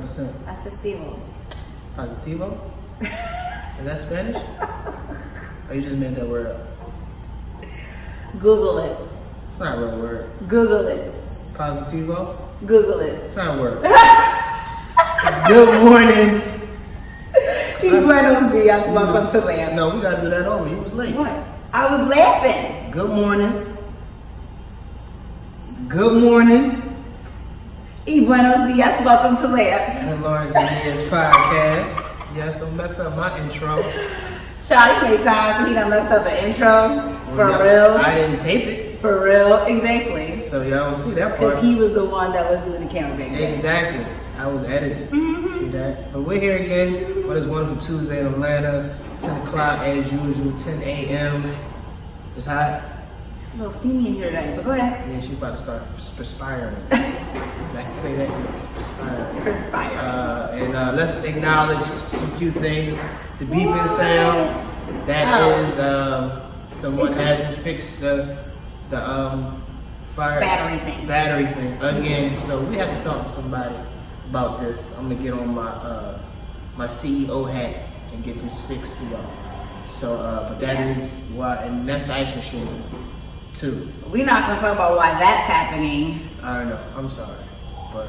100%. Positivo. Positivo? Is that Spanish? Or you just made that word up? Google it. It's not a real word. Google it. Positivo? Google it. It's not a word. Good morning. Y buenos días, welcome to L.A.M.P. No, we gotta do that over. You was late. What? I was laughing. Good morning. Good morning. Y buenos días, welcome to L.A.M.P. And Lawrence and Mia's podcast. Yes, don't mess up my intro. Child, you made times he done messed up an intro. For Well, real. I didn't tape it. For real, exactly. So y'all don't see that part. Because he was the one that was doing the camera back then. Exactly. I was editing. Mm-hmm. See that? But we're here again on this wonderful Tuesday in Atlanta. 10 o'clock as usual, 10 a.m. It's hot. It's a little steamy in here today, but go ahead. Yeah, she's about to start perspiring. I can say that. Perspiring. Perspire. And let's acknowledge some few things. The beeping sound. That is someone hasn't fixed the fire battery thing again. So we have to talk to somebody about this. I'm gonna get on my CEO hat and get this fixed for y'all. So, but that is why, and that's the ice machine too. We're not gonna talk about why that's happening. I don't know. I'm sorry, but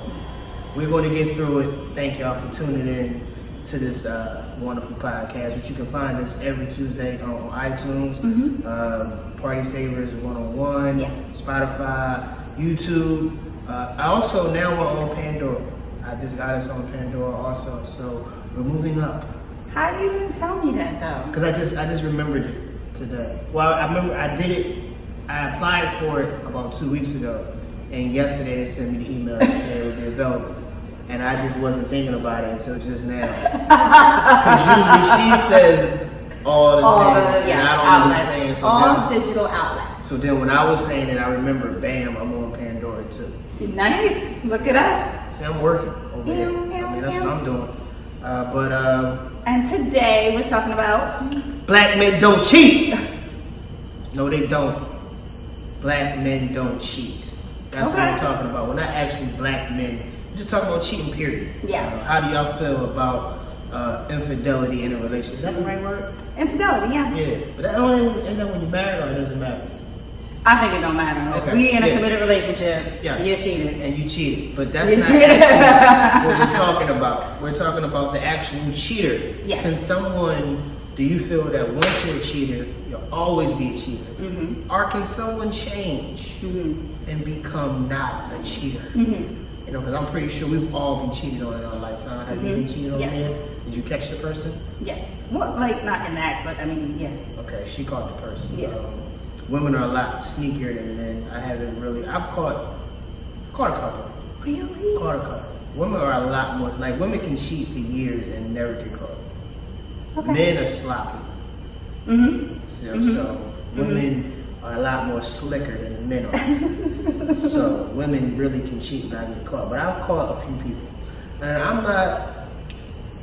we're going to get through it. Thank y'all for tuning in to this wonderful podcast, which you can find us every Tuesday on iTunes, Party Savers 101, Yes. Spotify, YouTube. I also now we're on Pandora. I just got us on Pandora also, so we're moving up. How you didn't tell me that though? Because I just remembered it today. Well, I remember I did it. I applied for it about 2 weeks ago, and yesterday they sent me the email and said it would be available. And I just wasn't thinking about it until just now. Because usually she says all the things, and I don't know what I'm saying. So all digital outlets. So then when I was saying it, I remember, bam, I'm on Pandora too. Nice. Look at us. See, I'm working over here. I mean, that's what I'm doing. And today we're talking about Black men don't cheat. No, they don't. Black men don't cheat. That's what we're talking about. We're not actually black men. We're just talking about cheating, period. Yeah. How do y'all feel about infidelity in a relationship? Is that the right word? infidelity. Yeah. Yeah. But that only end up when you're married, or it doesn't matter? I think it don't matter. Okay. If we in a committed relationship, Yes. you're cheating. And you cheated. But that's You not cheated. actually what we're talking about. We're talking about the actual cheater. Yes. Can someone, do you feel that once you're a cheater, you'll always be a cheater? Mm-hmm. Or can someone change and become not a cheater? Mm-hmm. You know, because I'm pretty sure we've all been cheated on in our lifetime. Have you been cheated on? Yes. Yet? Did you catch the person? Yes. Well, like not in that, but I mean, yeah. Okay, she caught the person. Yeah. Women are a lot sneakier than men. I've caught a couple. Really? Caught a couple. Women are a lot more, like women can cheat for years and never get caught. Okay. Men are sloppy. So women are a lot more slicker than men are. So women really can cheat and not get caught. But I've caught a few people. And I'm not,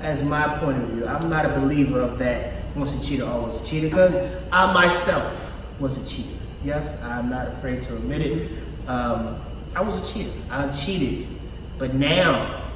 as my point of view, I'm not a believer of that once a cheater, always a cheater, because I myself was a cheater. Yes, I'm not afraid to admit it. I was a cheater. I cheated. But now,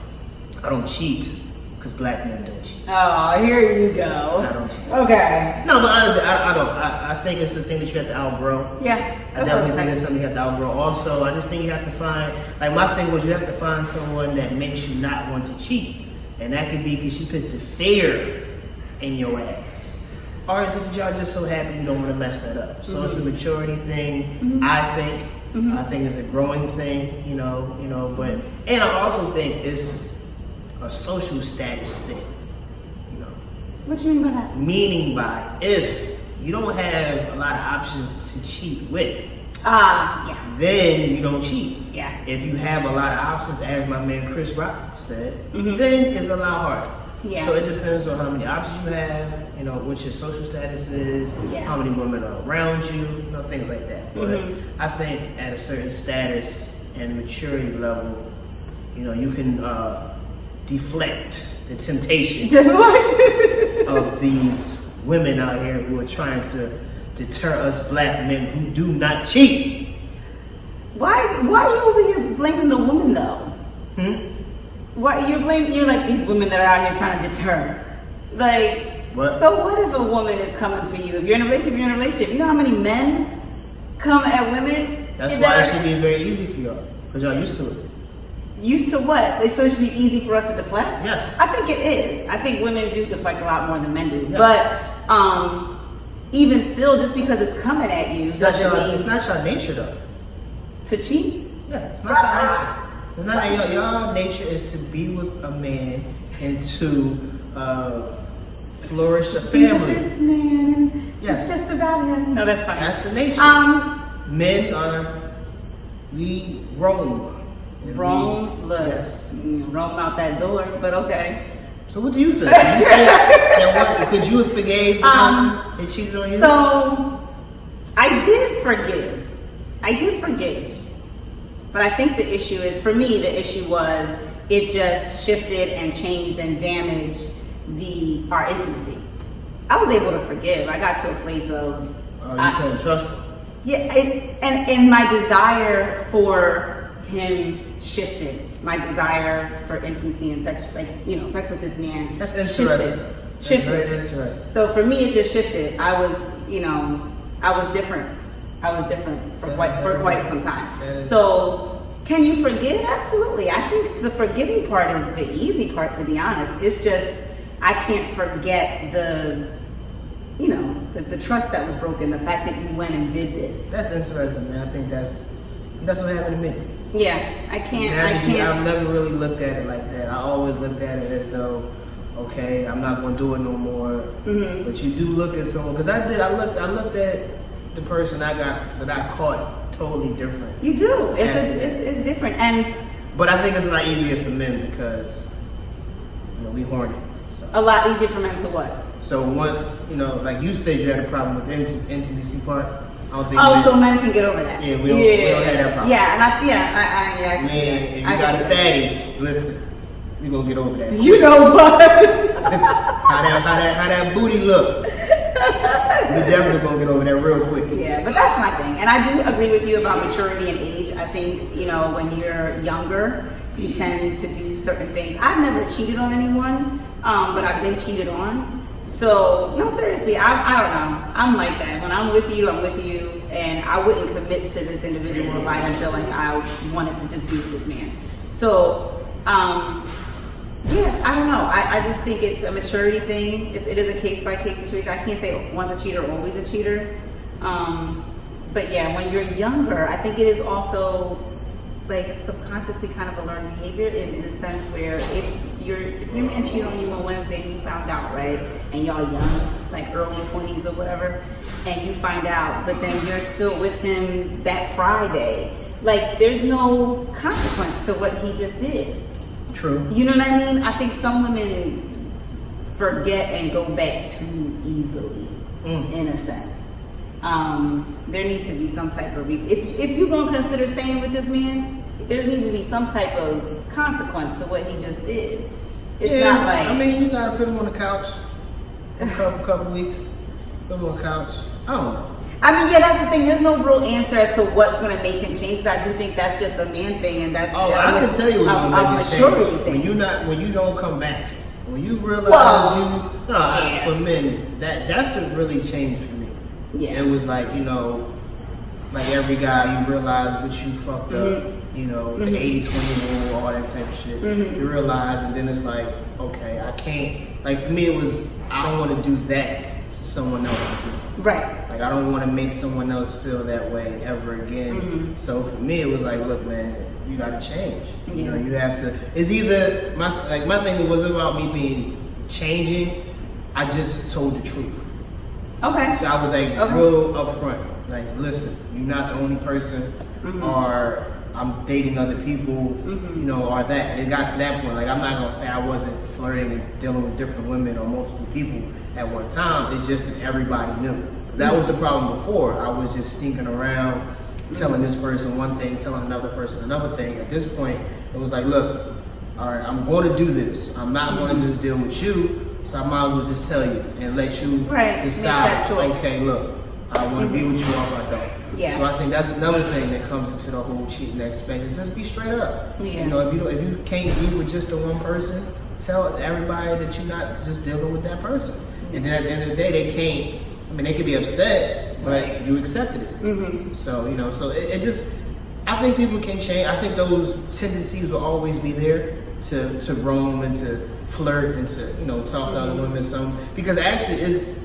I don't cheat because black men don't cheat. Oh, here you go. I don't cheat. Okay. No, but honestly, I don't. I think it's a thing that you have to outgrow. Yeah. I definitely think it's something you have to outgrow. Also, I just think you have to find, like my thing was you have to find someone that makes you not want to cheat. And that could be because she puts the fear in your ass. Or is this y'all just so happy you don't want to mess that up? So it's a maturity thing, I think. I think it's a growing thing, you know, but, and I also think it's a social status thing, you know. What you mean by that? Meaning by, if you don't have a lot of options to cheat with, Yeah. then you don't cheat. Yeah. If you have a lot of options, as my man Chris Rock said, then it's a lot harder. Yeah. So it depends on how many options you have, you know, what your social status is, how many women are around you, you know, things like that. But I think at a certain status and maturity level, you know, you can deflect the temptation of these women out here who are trying to deter us black men who do not cheat. Why you over here blaming the woman though? What you're like these women that are out here trying to deter. Like, what? So what if a woman is coming for you? If you're in a relationship, you're in a relationship. You know how many men come at women? That's why it should be very easy for y'all, because y'all used to it. Used to what? So it should be easy for us to deflect? Yes. I think it is. I think women do deflect a lot more than men do. Yes. But even still, just because it's coming at you, it's not your nature though. To cheat? Yeah, it's not your nature. It's not your nature is to be with a man and to flourish a family. This man. Yes. It's just about him. No, that's fine. That's the nature. Men we roam. Roam, look, yes. Roam out that door, but okay. So what do you feel? You think that what, could you have forgave the person that cheated on you? So I did forgive. But I think the issue is, for me, the issue was it just shifted and changed and damaged our intimacy. I was able to forgive. I got to a place of you couldn't trust him. Yeah, and my desire for him shifted. My desire for intimacy and sex, sex with this man. That's interesting. Shifted. Very interesting. So for me, it just shifted. I was different. I was different for quite some time. So can you forgive? Absolutely. I think the forgiving part is the easy part, to be honest. It's just I can't forget the trust that was broken, the fact that you went and did this. That's interesting, man. I think that's what happened to me. Yeah, I can't. I've never really looked at it like that. I always looked at it as though, okay, I'm not going to do it no more. Mm-hmm. But you do look at someone, because I looked at the person that I caught totally different. You do. It's different, but I think it's a lot easier for men because we horny. So. A lot easier for men to what? So once like you said, you had a problem with the intimacy part. I don't think. So men can get over that. Yeah, we don't have that problem. Yeah, I can see that. If you got a fatty, listen, we gonna get over that. You know what? how that booty look? We definitely gonna get over that real quick. Yeah, but that's my thing, and I do agree with you about maturity and age. I think when you're younger, you tend to do certain things. I've never cheated on anyone, but I've been cheated on. So, no, seriously, I don't know. I'm like that. When I'm with you, and I wouldn't commit to this individual if I didn't feel like I wanted to just be with this man. So, yeah, I don't know. I just think it's a maturity thing. It is a case-by-case situation. I can't say once a cheater, always a cheater. But yeah, when you're younger, I think it is also like subconsciously kind of a learned behavior in a sense where if your man cheated on you on Wednesday and you found out, right, and y'all young, like early 20s or whatever, and you find out, but then you're still with him that Friday, like there's no consequence to what he just did. True. You know what I mean? I think some women forget and go back too easily, in a sense. There needs to be some type of if you're gonna consider staying with this man, there needs to be some type of consequence to what he just did. It's not like you gotta put him on the couch for a couple weeks. Put him on the couch. I don't know. That's the thing. There's no real answer as to what's going to make him change. I do think that's just a man thing, and that's I can tell you what's going to make him change. When you don't come back, when you realize for men that's what really changed for me. Yeah, it was like like every guy you realize what you fucked up. The 80-20 rule, all that type of shit. You realize, and then it's like, okay, I can't. Like for me, it was I don't want to do that to someone else again. Right. Like I don't want to make someone else feel that way ever again. So for me, it was like, look, man, you got to change. You have to. It's either my thing wasn't about me being changing. I just told the truth. Okay. So I was like real upfront. Like, listen, you're not the only person, or I'm dating other people, or that. It got to that point. Like, I'm not gonna say I wasn't flirting and dealing with different women or multiple people at one time. It's just that everybody knew. That was the problem before. I was just sneaking around, telling this person one thing, telling another person another thing. At this point, it was like, look, all right, I'm going to do this. I'm not going to just deal with you, so I might as well just tell you and let you decide. Okay, look, I want to be with you, or if I don't. Yeah. So I think that's another thing that comes into the whole cheating aspect is just be straight up. Yeah. You know, if you can't be with just the one person, tell everybody that you're not just dealing with that person. And then at the end of the day, they can't. I mean, they could be upset, but you accepted it. Mm-hmm. So you know, so it just. I think people can change. I think those tendencies will always be there to roam and to flirt and to, you know, talk to other women some, because actually it's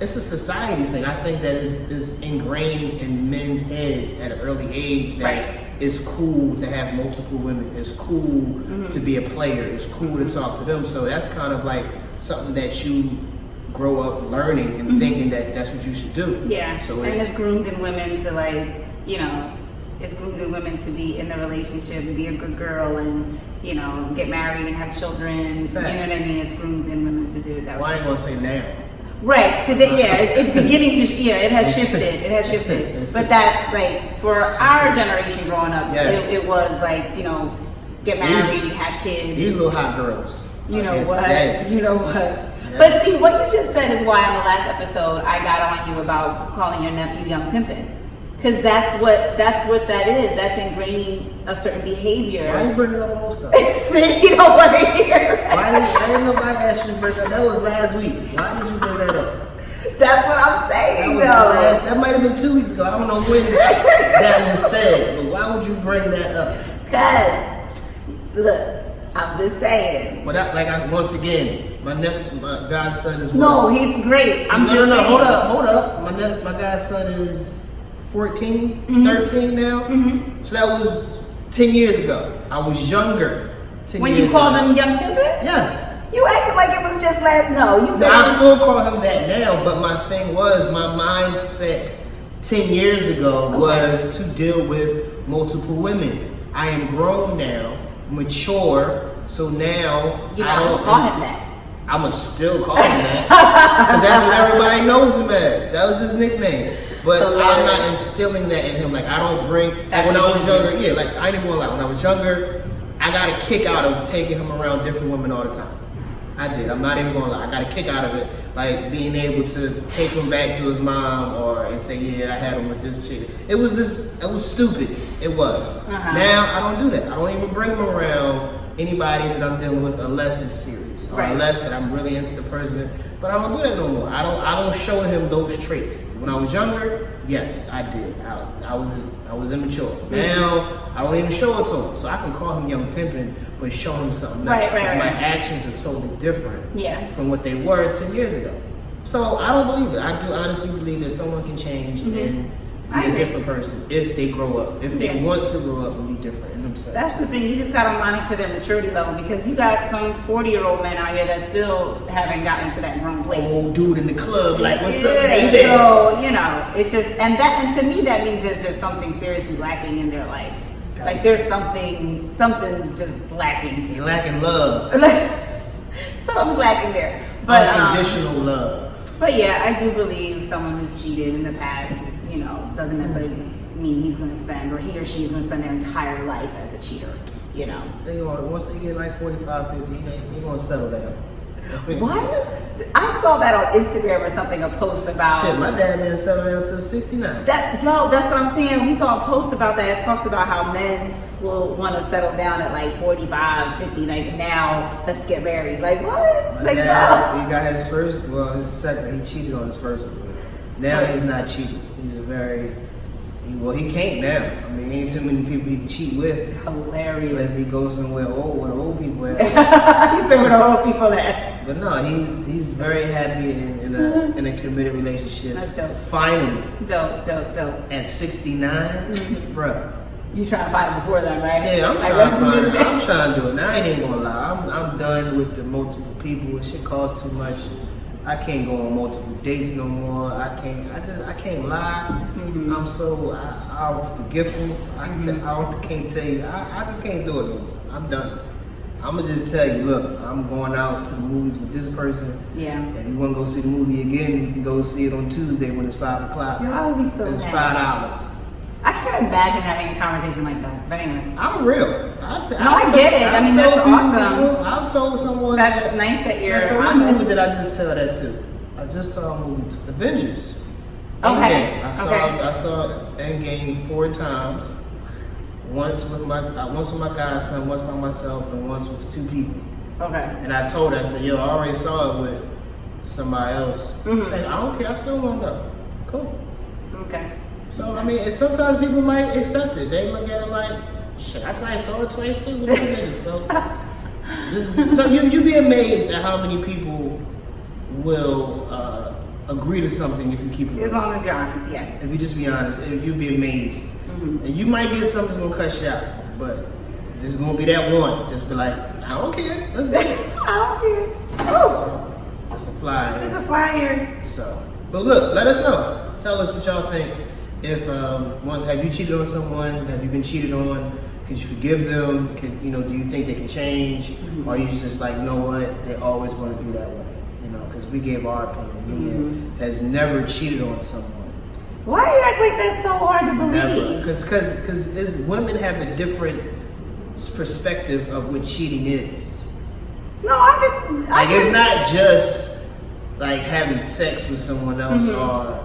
a society thing. I think that is ingrained in men's heads at an early age that it's cool to have multiple women. It's cool to be a player. It's cool to talk to them. So that's kind of like something that you grow up learning and thinking that that's what you should do. Yeah. So and it's groomed in women to, like, you know, it's groomed in women to be in the relationship and be a good girl and, you know, get married and have children. Facts. You know what I mean? It's groomed in women to do it that way. Well, I ain't gonna say now. Right. Today, yeah, it's beginning to, it has shifted. It has shifted. But that's like, for our generation growing up, yes. it was like, you know, get married, have kids. These little hot girls. You know what? Today. You know what? Yeah. But see, what you just said is why on the last episode I got on you about calling your nephew young pimpin'. Because that's what that is. That's ingraining a certain behavior. Why are you bringing up old stuff? See, you don't want to hear. I didn't nobody ask you to bring that up. That was last week. Why did you bring that up? That's what I'm saying, though. That might have been 2 weeks ago. I don't know when that was said. But why would you bring that up? Because, look, I'm just saying. Well, once again, my godson is. No, he's great. I'm just saying. Hold up. My godson is 14, 13 now. Mm-hmm. So that was 10 years ago. I was younger. 10 when years you called ago. him young pimpin'? Yes. You acted like it was just last. No, you said. No, I still call him that now, but my thing was, my mindset 10 years ago was to deal with multiple women. I am grown now, mature, so now you don't call him that. I'ma still call him that. 'Cause that's what everybody knows him as. That was his nickname. But I'm not instilling that in him. Like, I don't bring, like when I was younger, I ain't even gonna lie, when I was younger, I got a kick out of taking him around different women all the time. I did. I'm not even gonna lie. I got a kick out of it. Like being able to take him back to his mom and say, yeah, I had him with this chick. It was stupid. It was. Uh-huh. Now I don't do that. I don't even bring him around anybody that I'm dealing with unless it's serious. Or unless that I'm really into the person. But I don't do that no more. I don't show him those traits. When I was younger, yes, I did. I was immature. Now I don't even show it to him. So I can call him young pimpin', but show him something else. Because my actions are totally different from what they were 10 years ago. So I don't believe it. I do honestly believe that someone can change and be a different person if they grow up. If they want to grow up and be different in themselves. That's the thing. You just gotta monitor their maturity level, because you got some 40-year-old men out here that still haven't gotten to that grown place. Old dude in the club, like, what's up, baby? So, you know, it just, and to me that means there's just something seriously lacking in their life. Like there's something's just lacking. You're lacking love. Something's lacking there. But unconditional love. But yeah, I do believe someone who's cheated in the past, you know, doesn't necessarily mean he's going to spend, or he or she is going to spend their entire life as a cheater, you know. Once they get like 45, 50, they're going to settle down. What? I saw that on Instagram or something, a post about... Shit, my dad didn't settle down until 69. That's what I'm saying. We saw a post about that. It talks about how men will want to settle down at like 45, 50, like now, let's get married. Like, what? My dad, he got his second, he cheated on his first one. Now he's not cheating. He can't now. I mean, ain't too many people he can cheat with. Hilarious. Unless he goes somewhere where the old people at. He said where the old people at. But no, he's very happy in a committed relationship. That's dope. Finally. Dope. At 69, bruh. You trying to find it before then, right? Yeah, I'm trying to do it. Now I ain't even gonna lie. I'm done with the multiple people. It shit costs too much. I can't go on multiple dates no more. I can't lie. Mm-hmm. I'm forgetful. I can't tell you. I just can't do it no more. I'm done. I'm gonna just tell you, look, I'm going out to the movies with this person. Yeah. And you wanna go see the movie again, you can go see it on Tuesday when it's 5 o'clock. Yo, I would be so It's mad. $5. I can't imagine having a conversation like that. But anyway. I'm real. I get it. I mean, that's awesome. I've told someone. That's nice that you're honest. What honest. movie did I just tell that to? I just saw a movie, Avengers. Okay. I saw Endgame 4 times. Once with my godson, once by myself, and once with 2 people. Okay. And I told her, I said, yo, I already saw it with somebody else. Mm-hmm. She said, I don't care, I still want to go. Cool. Okay. So, I mean, and sometimes people might accept it. They look at it like, shit, I probably saw it twice too with 2 niggas. So you be amazed at how many people will agree to something if you keep it. As long as you're honest, yeah. If you just be honest, you'll be amazed. Mm-hmm. And you might get something that's gonna cut you out, but there's gonna be that one. Just be like, I don't care. Let's do it. I don't care. Oh, So, it's a flyer. it's a flyer. So, but look, let us know. Tell us what y'all think. If have you cheated on someone? Have you been cheated on? Could you forgive them? Do you think they can change? Mm-hmm. Or are you just like, you know what? They're always going to be that way. Because we gave our opinion. Mia has never cheated on someone. Why do you act like that's so hard to Never. believe? Because women have a different perspective of what cheating is. No, It's not just like having sex with someone else or,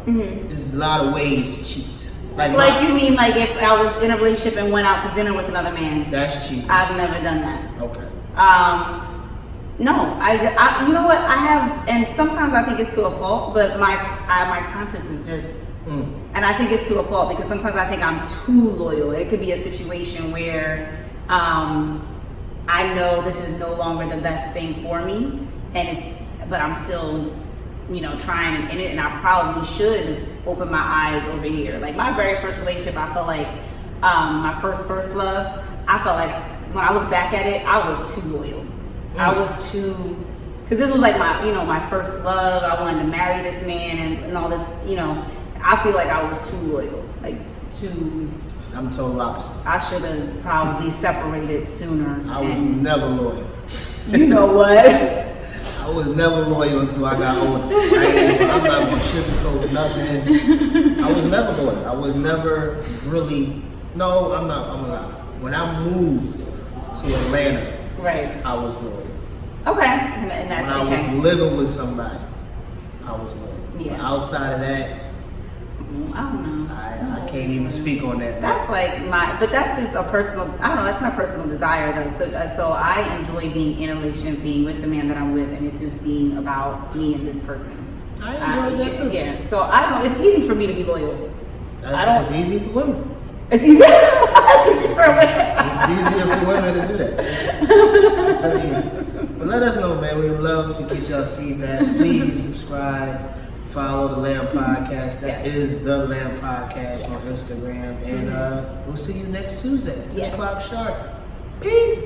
there's a lot of ways to cheat. Like you mean like if I was in a relationship and went out to dinner with another man? That's cheating. I've never done that. Okay. No, I you know what I have, and sometimes I think it's to a fault, but my conscience is just, and I think it's to a fault because sometimes I think I'm too loyal. It could be a situation where I know this is no longer the best thing for me, but I'm still, trying in it, and I probably should open my eyes over here. Like my very first relationship, I felt like my first love. I felt like when I look back at it, I was too loyal. I was too, because this was like my first love. I wanted to marry this man and all this, I feel like I was too loyal, I'm total opposite. I should have probably separated sooner. I was never loyal. You know what? I was never loyal until I got older. I'm not going to sugarcoat nothing. I was never loyal. I was never really, no, I'm not, I'm not. When I moved to Atlanta, Right. I was loyal. Okay. And that's when okay. I was living with somebody, I was loyal. Yeah. But outside of that, I don't know. I can't even speak on that. That's like but that's just a personal, I don't know, that's my personal desire though. So I enjoy being in a relationship, being with the man that I'm with, and it just being about me and this person. I enjoy that too. Yeah. So I don't, it's easy for me to be loyal. It's easy for women. It's easy. It's easy for women. It's easier for women to do that. It's so easy. But let us know, man. We would love to get your feedback. Please subscribe. Follow the L.A.M.P podcast. That is the L.A.M.P podcast on Instagram. And we'll see you next Tuesday, 10 o'clock sharp. Peace.